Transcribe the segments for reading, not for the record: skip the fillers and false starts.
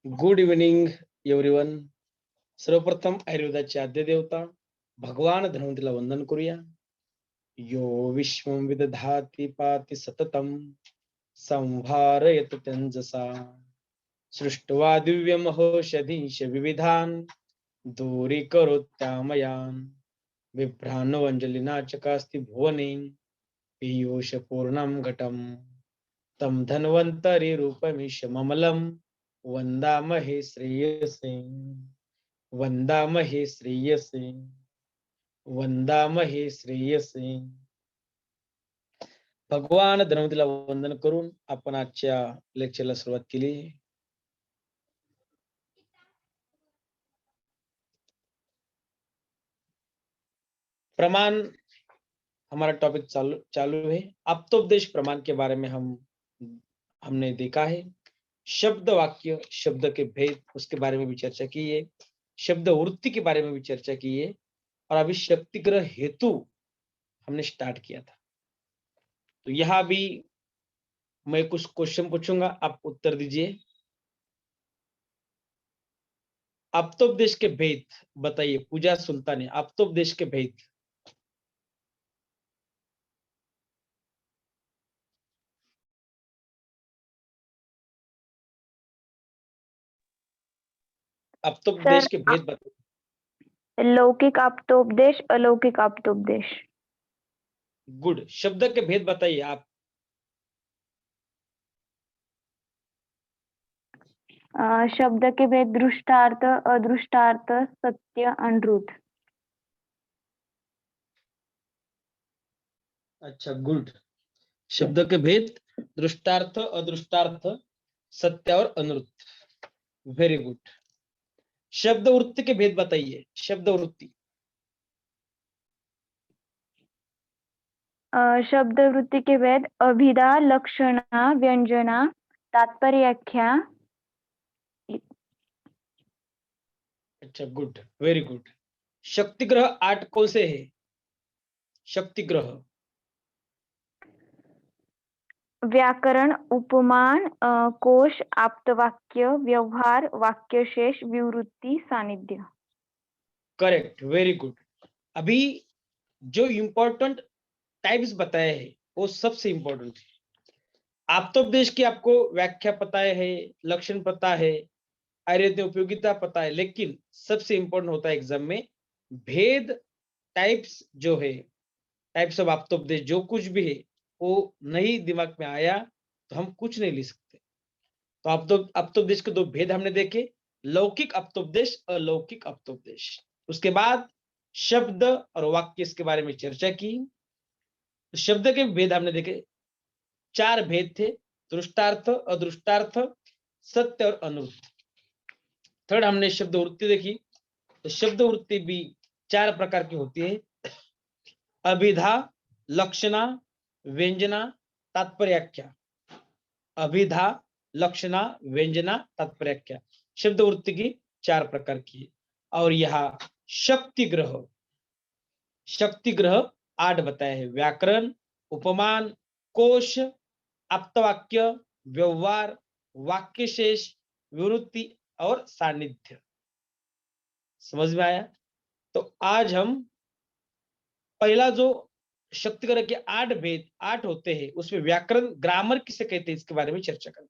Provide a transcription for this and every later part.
Good evening everyone. सर्वप्रथम आयुर्वेदाचे आद्य देवता भगवान धन्वंतरीला वंदन करूया. यो विश्वं विदधाति पाति सततम संहारयत तेजसा सृष्ट्वा दिव्यमहोषधीश विविधान दूरीकरोत्यामयान् बिभ्रान्वञ्जलिनाचकास्ति भुवने पीयूषपूर्णं घटं तं धन्वन्तरि रूपमीश ममलं वन्दामहे श्रेयसे वंदामहे श्रेयसे वंदामहे श्रेयसे. भगवान धन्वंतरीला वंदन करून आपण आजच्या लेक्चरला सुरुवात केली. प्रमाण हमारा टॉपिक चालू है. आप्तोपदेश प्रमाण के बारे में हमने देखा है. शब्द वाक्य, शब्द के भेद, उसके बारे में भी चर्चा की है. शब्द वृत्ति के बारे में भी चर्चा की है. और अभी शक्तिग्रह हेतु हमने स्टार्ट किया था. तो यहां भी मैं कुछ क्वेश्चन पूछूंगा, आप उत्तर दीजिए. आप्तोपदेश के भेद बताइए. पूजा सुल्तानी, आप्तोपदेश के भेद. आप्तोपदेश के भेद बताइए. लौकिक आप्तोपदेश, अलौकिक आप्तोपदेश. गुड. शब्द के भेद बताइए आप. शब्द के भेद दृष्टार्थ, अदृष्टार्थ, सत्य, अनृत. अच्छा, गुड. शब्द के भेद दृष्टार्थ, अदृष्टार्थ, सत्य और अनृत. Very good. शब्द वृत्ति के भेद बताइए. शब्द वृत्ति. शब्द वृत्ति के भेद अभिधा, लक्षणा, व्यंजना, तात्पर्याख्या. अच्छा, गुड, वेरी गुड. शक्तिग्रह 8 कौन से है? शक्तिग्रह. व्याकरण, उपमान, कोश, आप्तवाक्य, व्यवहार, वाक्यशेष, विवृत्ति, सानिध्य. Correct, very good. अभी जो इंपॉर्टेंट टाइप्स बताए हैं वो सबसे इंपॉर्टेंट है. आप्तोपदेश की आपको व्याख्या पता है, लक्षण पता है, आयुर्वेद में उपयोगिता पता है, लेकिन सबसे इंपॉर्टेंट होता है एग्जाम में भेद. टाइप्स जो है, टाइप्स ऑफ आप्तोपदेश, जो कुछ भी है वो नहीं दिमाग में आया तो हम कुछ नहीं लिख सकते. तो आप्तोपदेश के 2 भेद हमने देखे. लौकिक आप्तोपदेश, अलौकिक आप्तोपदेश. उसके बाद शब्द और वाक्य, इसके बारे में चर्चा की. शब्द के भेद हमने देखे. 4 भेद थे. दृष्टार्थ, अदृष्टार्थ, सत्य और अनृत. थर्ड हमने शब्द वृत्ति देखी. तो शब्द वृत्ति भी 4 प्रकार की होती है. अभिधा, लक्षणा, व्यंजना, तात्पर्याख्या. अभिधा, लक्षणा, व्यंजना, तात्पर्याख्या. शब्द वृत्ति की 4 प्रकार की है. और यहाँ शक्तिग्रह 8 बताए हैं. व्याकरण, उपमान, कोश, आप्तवाक्य, व्यवहार, वाक्यशेष, विवृत्ति और सानिध्य. समझ में आया? तो आज हम पहला जो शक्तिग्रह के 8 भेद 8 होते हैं, उसमें व्याकरण, ग्रामर किसे कहते हैं, इसके बारे में चर्चा करें.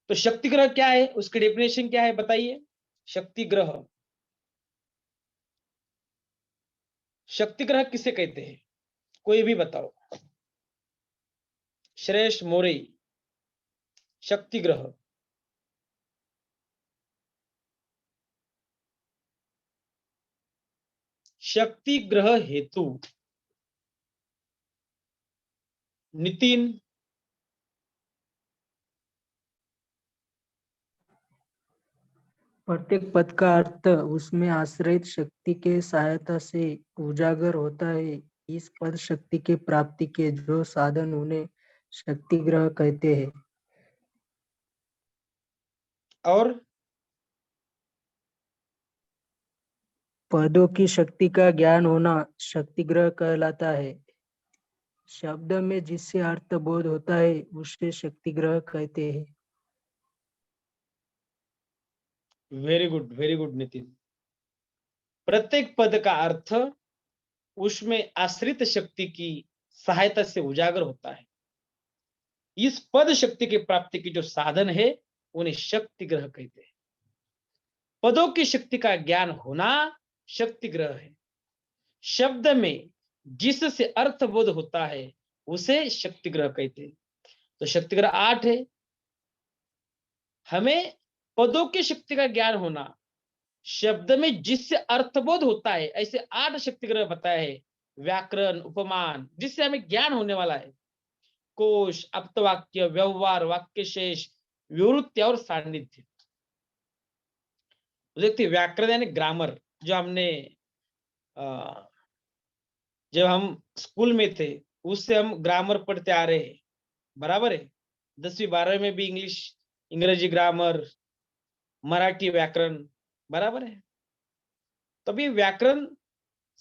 तो शक्तिग्रह क्या है, उसकी डेफिनेशन क्या है बताइए. शक्तिग्रह, शक्तिग्रह किसे कहते हैं, कोई भी बताओ. श्रेष्ठ मोरे. शक्तिग्रह. शक्तिग्रह हेतु. नितिन. प्रत्येक पद का अर्थ उसमें आश्रित शक्ति के सहायता से उजागर होता है. इस पद शक्ति के प्राप्ति के जो साधन उन्हें शक्तिग्रह कहते हैं. और पदों की शक्ति का ज्ञान होना शक्तिग्रह कहलाता है. शब्द में जिससे अर्थ बोध होता है उसे शक्तिग्रह कहते हैं. Very good Nitin. प्रत्येक पद का अर्थ उसमें आश्रित शक्ति की सहायता से उजागर होता है। इस पद शक्ति की प्राप्ति की जो साधन है उन्हें शक्ति ग्रह कहते हैं। पदों की शक्ति का ज्ञान होना शक्ति ग्रह है। शब्द में जिससे अर्थबोध होता है उसे शक्ति ग्रह कहते हैं। तो शक्ति ग्रह 8 है। हमें पदों की शक्ति का ज्ञान होना, शब्द में जिससे अर्थबोध होता है, ऐसे 8 शक्ति ग्रह बताए हैं। व्याकरण, उपमान, जिससे हमें ज्ञान होने वाला है। कोश, अप्तवाक्य, व्यवहार, वाक्य शेष, विवृत्ति और सान्निध्य। देखते व्याकरण यानी ग्रामर, जो हमने जब हम स्कूल में थे उससे हम ग्रामर पढ़ते आ रहे हैं, बराबर है। 10वीं 12वीं में भी अंग्रेजी ग्रामर, मराठी व्याकरण, बराबर है। तभी व्याकरण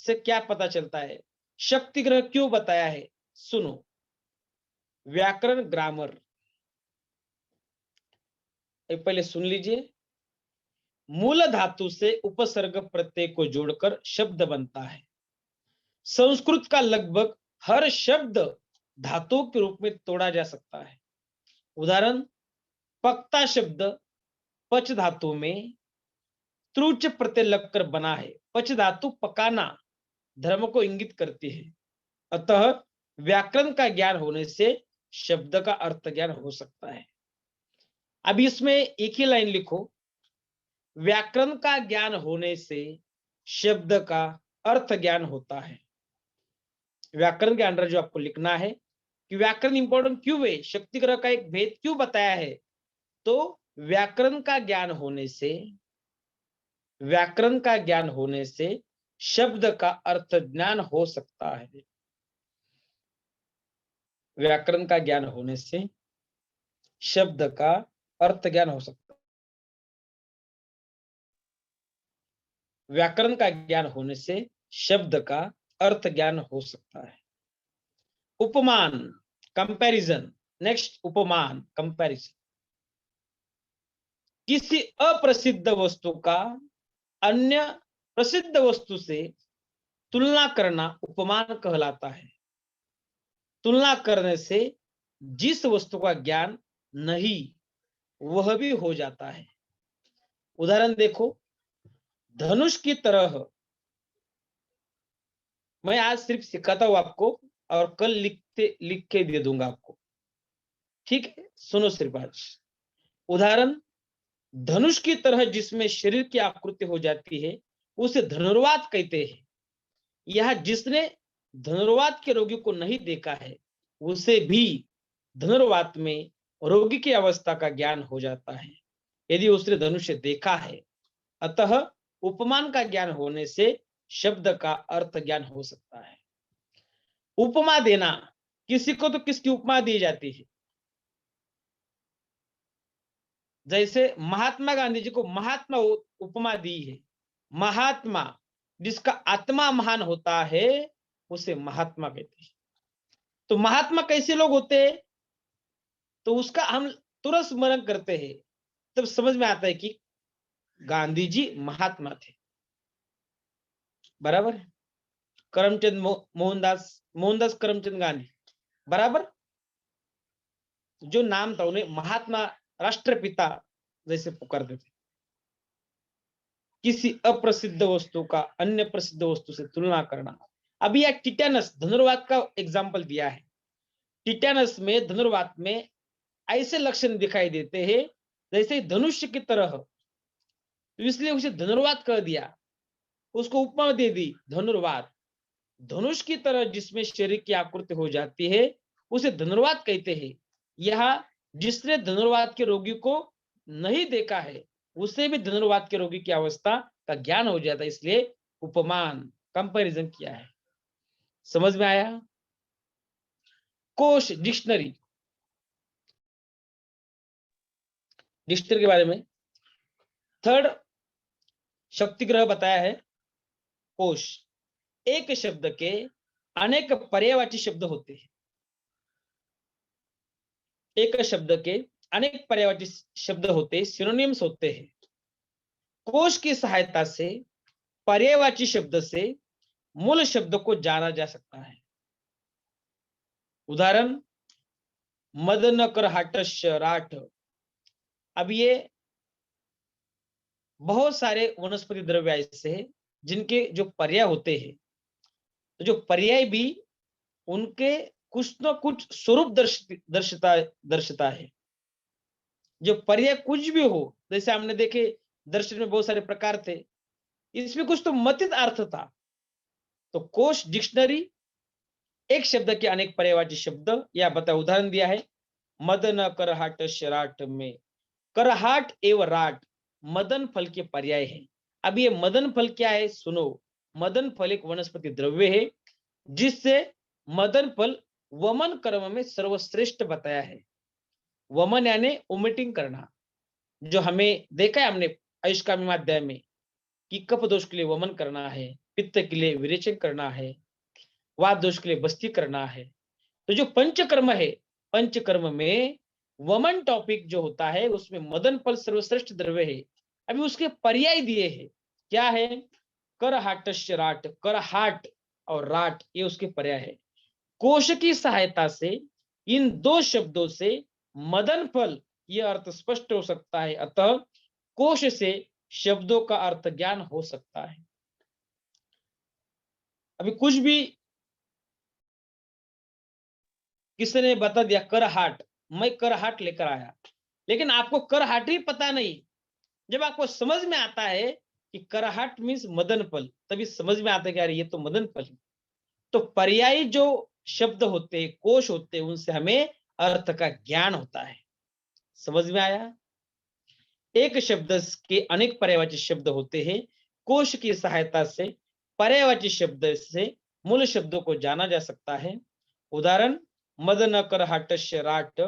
से क्या पता चलता है, शक्ति ग्रह क्यों बताया है, सुनो। व्याकरण ग्रामर पहले सुन लीजिए। मूल धातु से उपसर्ग प्रत्यय को जोड़कर शब्द बनता है। संस्कृत का लगभग हर शब्द धातुओं के रूप में तोड़ा जा सकता है। उदाहरण, पक्ता शब्द पच धातु में त्रुच प्रत्यय लगकर बना है। पच धातु पकाना धर्म को इंगित करती है। अतः व्याकरण का ज्ञान होने से शब्द का अर्थ ज्ञान हो सकता है। अब इसमें एक ही लाइन लिखो, व्याकरण का ज्ञान होने से शब्द का अर्थ ज्ञान होता है। व्याकरण के अंदर जो आपको लिखना है कि व्याकरण इंपॉर्टेंट क्यों है, शक्ति ग्रह का एक भेद क्यों बताया है, तो व्याकरण का ज्ञान होने से, व्याकरण का ज्ञान होने से शब्द का अर्थ ज्ञान हो सकता है। व्याकरण का ज्ञान होने से शब्द का अर्थ ज्ञान हो सकता है। व्याकरण का ज्ञान होने से शब्द का अर्थ ज्ञान हो सकता है। उपमान, कंपैरिजन। नेक्स्ट, उपमान, कंपैरिजन। किसी अप्रसिद्ध वस्तु का अन्य प्रसिद्ध वस्तु से तुलना करना उपमान कहलाता है। तुलना करने से जिस वस्तु का ज्ञान नहीं वह भी हो जाता है। उदाहरण देखो, धनुष की तरह। मैं आज सिर्फ सिखाता हूं आपको और कल लिख के दे दूंगा आपको, ठीक है। सुनो सिर्फ आज। उदाहरण, धनुष की तरह जिसमें शरीर की आकृति हो जाती है उसे धनुर्वात कहते हैं। यह जिसने धनुर्वात के रोगी को नहीं देखा है उसे भी धनुर्वात में रोगी की अवस्था का ज्ञान हो जाता है यदि उसने धनुष देखा है। अतः उपमान का ज्ञान होने से शब्द का अर्थ ज्ञान हो सकता है। उपमा देना, किसी को तो किसकी उपमा दी जाती है। जैसे महात्मा गांधी जी को महात्मा उपमा दी है। महात्मा, जिसका आत्मा महान होता है उसे महात्मा कहते हैं। तो महात्मा कैसे लोग होते हैं, तो उसका हम तुरंत स्मरण करते हैं, तब समझ में आता है कि गांधी जी महात्मा थे, बराबर। करमचंद मोहनदास करमचंद गांधी, बराबर। जो नाम था उन्हें महात्मा, राष्ट्रपिता जैसे पुकारते थे। किसी अप्रसिद्ध वस्तु का अन्य प्रसिद्ध वस्तु से तुलना करना। अभी एक टिटेनस धनुर्वात का एग्जाम्पल दिया है। टिटेनस में, धनुर्वात में ऐसे लक्षण दिखाई देते हैं जैसे धनुष की तरह, तो इसलिए उसे धनुर्वात कह दिया, उसको उपमा दे दी धनुर्वात। धनुष की तरह जिसमें शरीर की आकृति हो जाती है उसे धनुर्वात कहते हैं। यह जिसने धनुर्वात के रोगी को नहीं देखा है उसे भी धनुर्वात के रोगी की अवस्था का ज्ञान हो जाता है, इसलिए उपमान, कंपैरिजन किया है। समझ में आया। कोश, डिक्शनरी। डिक्शनरी के बारे में थर्ड शक्ति ग्रह बताया है कोश। एक शब्द के अनेक पर्यायवाची शब्द होते हैं। एक शब्द के अनेक पर्यायवाची शब्द होते, सिनोनिम्स होते हैं। कोश की सहायता से पर्यायवाची शब्द से मूल शब्द को जाना जा सकता है। उदाहरण, मदन कर हाटस्य राठ। अब ये बहुत सारे वनस्पति द्रव्य ऐसे हैं जिनके जो पर्याय होते हैं, तो जो पर्याय भी उनके कुछ न कुछ स्वरूप दर्शता है। जो पर्याय कुछ भी हो, जैसे हमने देखे दर्शन में बहुत सारे प्रकार थे, इसमें कुछ तो मतित अर्थ था। तो कोश डिक्शनरी एक शब्द के अनेक पर्यायवाची शब्द या बता उदाहरण दिया है। मदन करहाट शराट में करहाट एवं राट मदन फल के पर्याय है। अब ये मदन फल क्या है सुनो। मदन फल एक वनस्पति द्रव्य है जिससे मदन फल वमन कर्म में सर्वश्रेष्ठ बताया है। वमन यानी वोमिटिंग करना, जो हमें देखा है हमने आयुष्कामी अध्याय में कि कफ दोष के लिए वमन करना है, पित्त के लिए विरेचन करना है, वात दोष के लिए बस्ती करना है। तो जो पंचकर्म है, पंचकर्म में वमन टॉपिक जो होता है उसमें मदन फल सर्वश्रेष्ठ द्रव्य है। अभी उसके पर्याय दिए हैं, क्या है? करहाटस्य राट, करहाट और राट ये उसके पर्याय है। कोश की सहायता से इन दो शब्दों से मदन फल यह अर्थ स्पष्ट हो सकता है, अतः कोश से शब्दों का अर्थ ज्ञान हो सकता है। अभी कुछ भी किसी ने बता दिया करहाट, मैं करहाट लेकर आया, लेकिन आपको करहाट ही पता नहीं। जब आपको समझ में आता है कि करहाट मीन्स मदन फल, तभी समझ में आता है कि यार ये तो मदन फल है। तो पर्यायी जो शब्द होते हैं, कोश होते हैं, उनसे हमें अर्थ का ज्ञान होता है। समझ में आया? एक शब्द के अनेक पर्यायवाची शब्द होते हैं। कोश की सहायता से पर्यायवाची शब्द से मूल शब्दों को जाना जा सकता है। उदाहरण, मदन करहाटस्य राट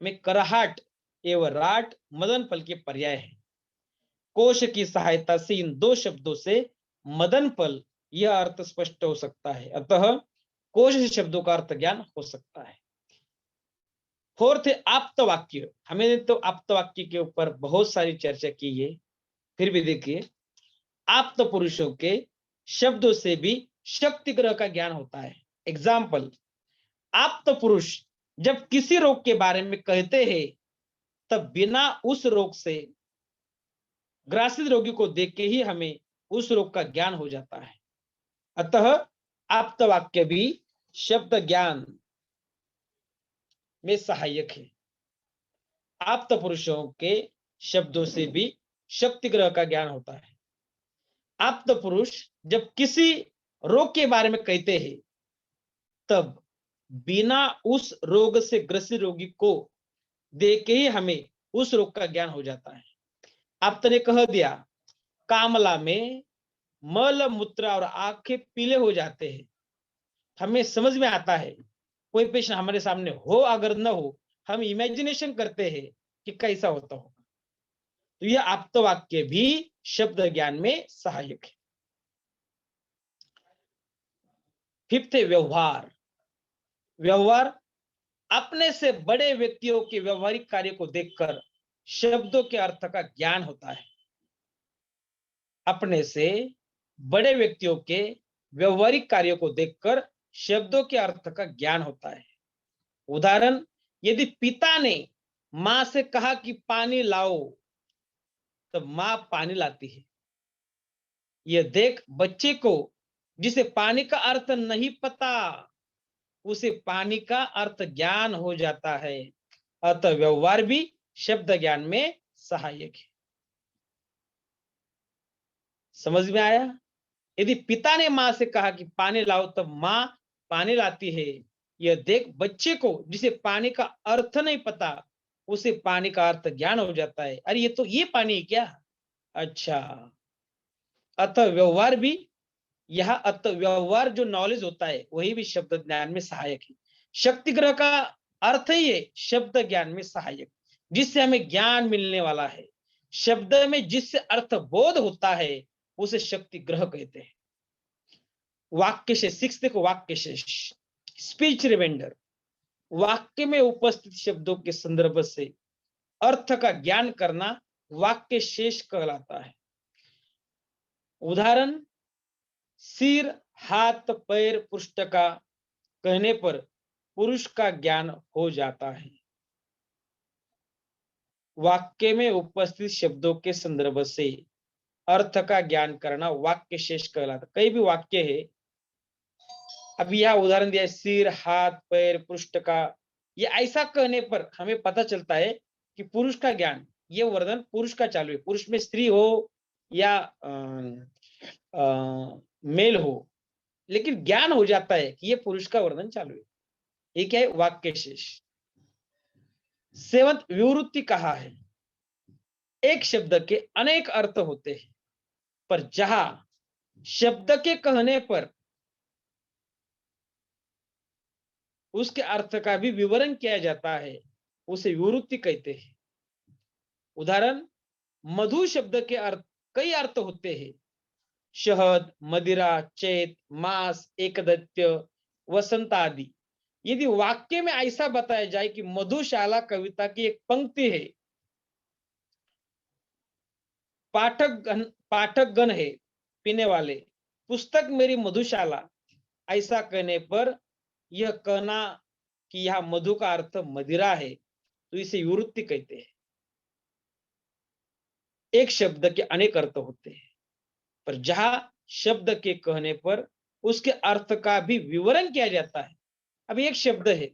में करहाट एवं राट मदन फल के पर्याय है। कोश की सहायता से इन दो शब्दों से मदन फल यह अर्थ स्पष्ट हो सकता है, अतः कोश से शब्दों का अर्थ ज्ञान हो सकता है। फोर्थ है आप्त वाक्य। हमें तो आप्त वाक्य के ऊपर बहुत सारी चर्चा की है, फिर भी देखिए, आप्त पुरुषों के शब्दों से भी शक्ति ग्रह का ज्ञान होता है। एग्जाम्पल, आप्त पुरुष जब किसी रोग के बारे में कहते हैं तब बिना उस रोग से ग्रासित रोगी को देख के ही हमें उस रोग का ज्ञान हो जाता है। अतः आप्त वाक्य भी शब्द ज्ञान में सहायक है। आप्त पुरुषों के शब्दों से भी शक्ति ग्रह का ज्ञान होता है। आप्त पुरुष जब किसी रोग के बारे में कहते हैं तब बिना उस रोग से ग्रसित रोगी को देख के ही हमें उस रोग का ज्ञान हो जाता है। आप्त ने कह दिया कामला में मल मूत्र और आंखें पीले हो जाते हैं। हमें समझ में आता है, कोई पेशेंट हमारे सामने हो अगर न हो, हम इमेजिनेशन करते हैं कि कैसा होता होगा। तो यह आप्त वाक्य भी शब्द ज्ञान में सहायक है। फिफ्थ है व्यवहार। व्यवहार अपने से बड़े व्यक्तियों के व्यवहारिक कार्य को देखकर शब्दों के अर्थ का ज्ञान होता है। अपने से बड़े व्यक्तियों के व्यवहारिक कार्यों को देखकर शब्दों के अर्थ का ज्ञान होता है। उदाहरण, यदि पिता ने मां से कहा कि पानी लाओ, तो मां पानी लाती है। यह देख बच्चे को जिसे पानी का अर्थ नहीं पता, उसे पानी का अर्थ ज्ञान हो जाता है। अतः व्यवहार भी शब्द ज्ञान में सहायक है। समझ में आया? यदि पिता ने मां से कहा कि पानी लाओ, तब मां पानी लाती है। यह देख बच्चे को जिसे पानी का अर्थ नहीं पता, उसे पानी का अर्थ ज्ञान हो जाता है। अरे ये पानी है क्या? अच्छा। अतः व्यवहार भी, यह अतः व्यवहार जो नॉलेज होता है वही भी शब्द ज्ञान में सहायक है। शक्ति ग्रह का अर्थ ही है शब्द ज्ञान में सहायक, जिससे हमें ज्ञान मिलने वाला है। शब्द में जिससे अर्थ बोध होता है उसे शक्ति ग्रह कहते हैं। वाक्य शेष, सिक्स देखो, वाक्य शेष, स्पीच रिमाइंडर। वाक्य में उपस्थित शब्दों के संदर्भ से अर्थ का ज्ञान करना वाक्य शेष कहलाता है। उदाहरण, सिर, हाथ, पैर, पृष्ठ का कहने पर पुरुष का ज्ञान हो जाता है। वाक्य में उपस्थित शब्दों के संदर्भ से अर्थ का ज्ञान करना वाक्य शेष कहलाता। कई भी वाक्य है, अभी यह उदाहरण दिया है, सिर, हाथ, पैर, पृष्ठ का, ये ऐसा कहने पर हमें पता चलता है कि पुरुष का ज्ञान, ये वर्णन पुरुष का चालू है। पुरुष में स्त्री हो या मेल हो, लेकिन ज्ञान हो जाता है कि ये पुरुष का वर्णन चालू है। ये क्या है? वाक्य शेष। सेवंत, विवृत्ति कहा है। एक शब्द के अनेक अर्थ होते हैं, पर जहां शब्द के कहने पर उसके अर्थ का भी विवरण किया जाता है, उसे विवृत्ति कहते हैं। उदाहरण, मधु शब्द के अर्थ कई अर्थ होते हैं। शहद, मदिरा, चैत, मास, एकदैत्य, वसंत आदि। यदि वाक्य में ऐसा बताया जाए कि मधुशाला कविता की एक पंक्ति है, पाठकगण है पीने वाले, पुस्तक मेरी मधुशाला, ऐसा कहने पर यह कहना कि यह मधु का अर्थ मदिरा है, तो इसे विवृत्ति कहते हैं। एक शब्द के अनेक अर्थ होते हैं, पर जहां शब्द के कहने पर उसके अर्थ का भी विवरण किया जाता है। अब एक शब्द है,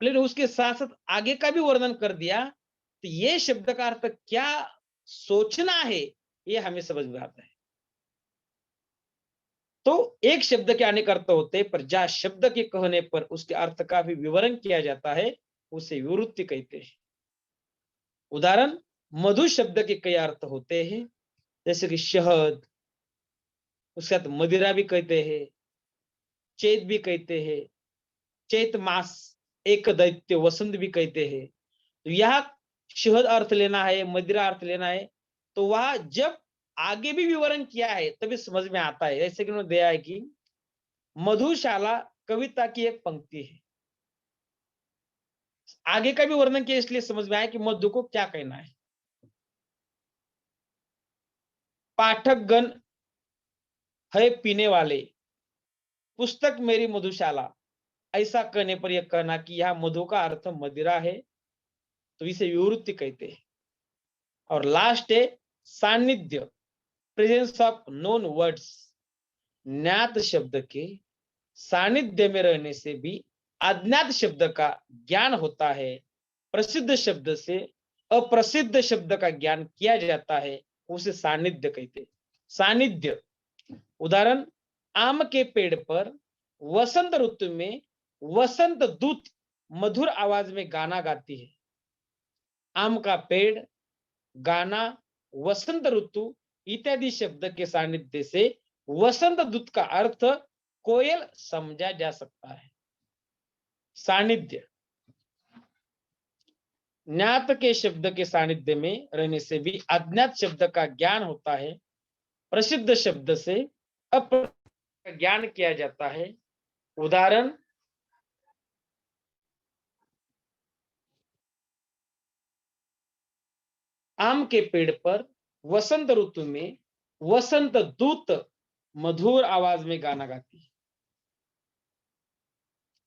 लेकिन उसके साथ साथ आगे का भी वर्णन कर दिया, तो ये शब्द का अर्थ क्या सोचना है, ये हमें समझ में आता है। तो एक शब्द के अनेक अर्थ होते हैं, पर जहां शब्द के कहने पर उसके अर्थ का भी विवरण किया जाता है, उसे विवृत्ति कहते हैं। उदाहरण, मधु शब्द के कई अर्थ होते हैं, जैसे कि शहद, उसके साथ मदिरा भी कहते हैं, चैत भी कहते हैं, चैत मास, एक दैत्य, वसंत भी कहते हैं। तो यह शहद अर्थ लेना है, मदिरा अर्थ लेना है, तो वह जब आगे भी विवरण किया है तभी समझ में आता है। जैसे कि उन्होंने दिया है कि मधुशाला कविता की एक पंक्ति है, आगे का भी वर्णन किया, इसलिए समझ में आया कि मधु को क्या कहना है। पाठकगण है पीने वाले, पुस्तक मेरी मधुशाला, ऐसा कहने पर यह कहना कि यह मधु का अर्थ मदिरा है, तो इसे विवृत्ति कहते हैं। और लास्ट है सान्निध्य, प्रेजेंस ऑफ नोन वर्ड्स। ज्ञात शब्द के सानिध्य में रहने से भी अज्ञात शब्द का ज्ञान होता है। प्रसिद्ध शब्द से अप्रसिद्ध शब्द का ज्ञान किया जाता है, उसे सानिध्य कहते हैं। सानिध्य, उदाहरण, आम के पेड़ पर वसंत ऋतु में वसंत दूत मधुर आवाज में गाना गाती है। आम का पेड़, गाना, वसंत ऋतु इत्यादि शब्द के सानिध्य से वसंत दूत का अर्थ कोयल समझा जा सकता है। सानिध्य, ज्ञात के शब्द के सानिध्य में रहने से भी अज्ञात शब्द का ज्ञान होता है। प्रसिद्ध शब्द से अप्रसिद्ध का ज्ञान किया जाता है। उदाहरण, आम के पेड़ पर वसंत ऋतु में वसंत दूत मधुर आवाज में गाना गाती है।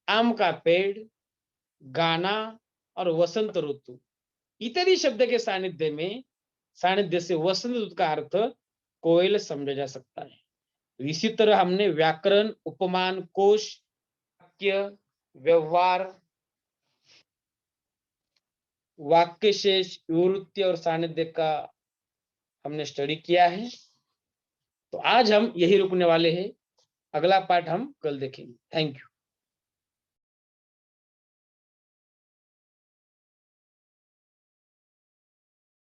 आम का पेड़, गाना और वसंत ऋतु इत्यादि शब्द के सानिध्य से वसंत ऋतु का अर्थ कोयल समझा जा सकता है। इसी तरह हमने व्याकरण, उपमान, कोश, वाक्य, व्यवहार, वाक्य शेष, विवृत्ति और सानिध्य का हमने स्टडी किया है। तो आज हम यही रुकने वाले हैं, अगला पार्ट हम कल देखेंगे। Thank you.